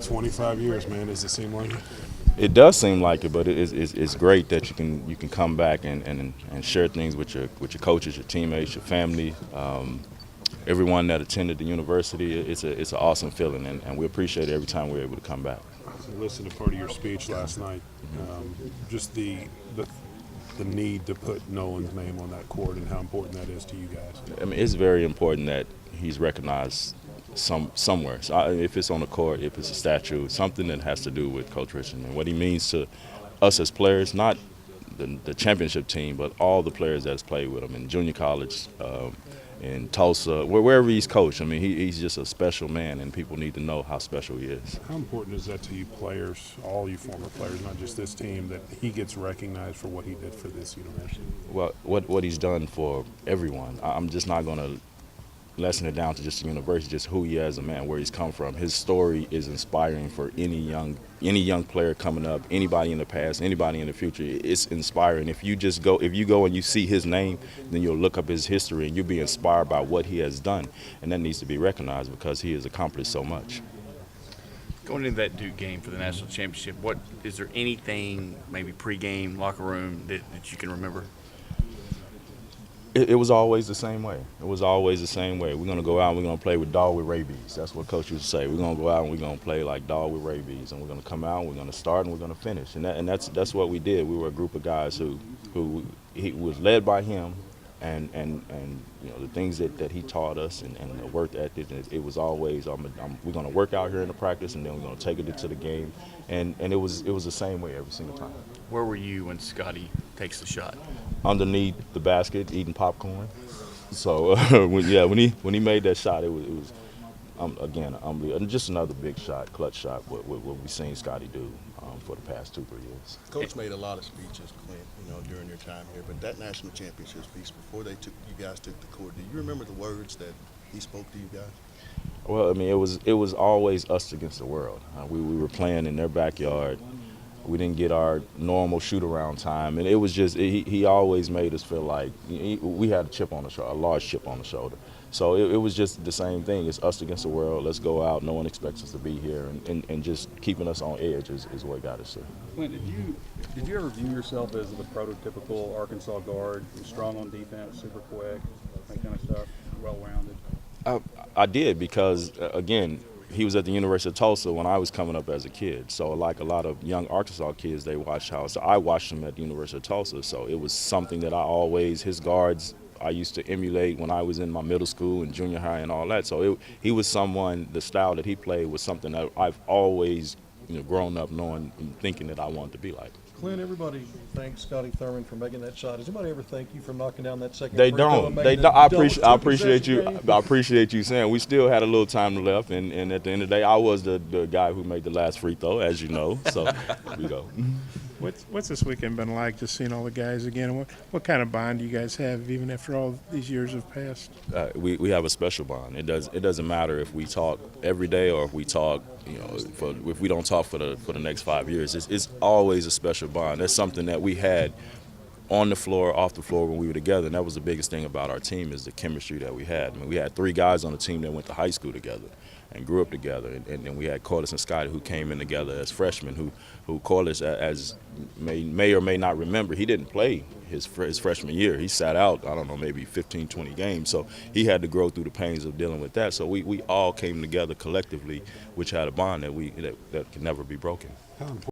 25 years, man. Does it seem like it? It does seem like it, but it's great that you can come back and share things with your coaches, your teammates, your family, everyone that attended the university. It's an awesome feeling, and we appreciate it every time we're able to come back. I listened to part of your speech last night. Just the need to put Nolan's name on that court and how important that is to you guys. I mean, it's very important that he's recognized somewhere. So if it's on the court, if it's a statue, something that has to do with Coach Richardson and what he means to us as players, not the championship team, but all the players that's played with him in junior college, in Tulsa, wherever he's coached. I mean, he's just a special man, and people need to know how special he is. How important is that to you players, all you former players, not just this team, that he gets recognized for what he did for this university? Well, what he's done for everyone. I'm just not going to lessen it down to just the university, just who he is as a man, where he's come from. His story is inspiring for any young player coming up, anybody in the past, anybody in the future. It's inspiring. If you go and you see his name, then you'll look up his history and you'll be inspired by what he has done, and that needs to be recognized because he has accomplished so much. Going into that Duke game for the national championship, what is there anything maybe pregame, locker room that you can remember? It was always the same way. It was always the same way. We're going to go out and we're going to play with dog with rabies. That's what Coach used to say. We're going to go out and we're going to play like dog with rabies. And we're going to come out and we're going to start and we're going to finish. And that's what we did. We were a group of guys who he was led by him and you know, the things that he taught us and the work ethic. It was always we're going to work out here in the practice and then we're going to take it into the game. And it was the same way every single time. Where were you when Scotty takes the shot? Underneath the basket, eating popcorn. So when he made that shot, it was again unbelievable. And just another big shot, clutch shot. What we've seen Scotty do for the past 2-3 years. Coach made a lot of speeches, Clint, during your time here. But that national championship speech, before you guys took the court, do you remember the words that he spoke to you guys? Well, I mean, it was always us against the world. We were playing in their backyard. We didn't get our normal shoot-around time, and it was just he always made us feel like we had a large chip on the shoulder. So it was just the same thing. It's us against the world. Let's go out. No one expects us to be here, and just keeping us on edge is what got us there. Clint, did you ever view yourself as the prototypical Arkansas guard, strong on defense, super quick, that kind of stuff, well-rounded? I did because, again, he was at the University of Tulsa when I was coming up as a kid. So like a lot of young Arkansas kids, they watched how. So I watched him at the University of Tulsa. So it was something that his guards, I used to emulate when I was in my middle school and junior high and all that. So he was someone, the style that he played was something that I've always grown up knowing and thinking that I wanted to be like. Clint, everybody thanks Scotty Thurman for making that shot. Does anybody ever thank you for knocking down that second? They don't. I appreciate you. I appreciate you saying. We still had a little time left, and at the end of the day, I was the guy who made the last free throw, as you know. So there we go. What's this weekend been like? Just seeing all the guys again. What kind of bond do you guys have, even after all these years have passed? We have a special bond. It doesn't matter if we talk every day or if we talk, if we don't talk for the next 5 years. It's always a special bond. That's something that we had on the floor, off the floor when we were together, and that was the biggest thing about our team is the chemistry that we had. I mean, we had 3 guys on the team that went to high school together and grew up together, and we had Corliss and Scotty who came in together as freshmen. Who Corliss, as may or may not remember, he didn't play his freshman year. He sat out, I don't know, maybe 15, 20 games. So he had to grow through the pains of dealing with that. So we all came together collectively, which had a bond that can never be broken. How important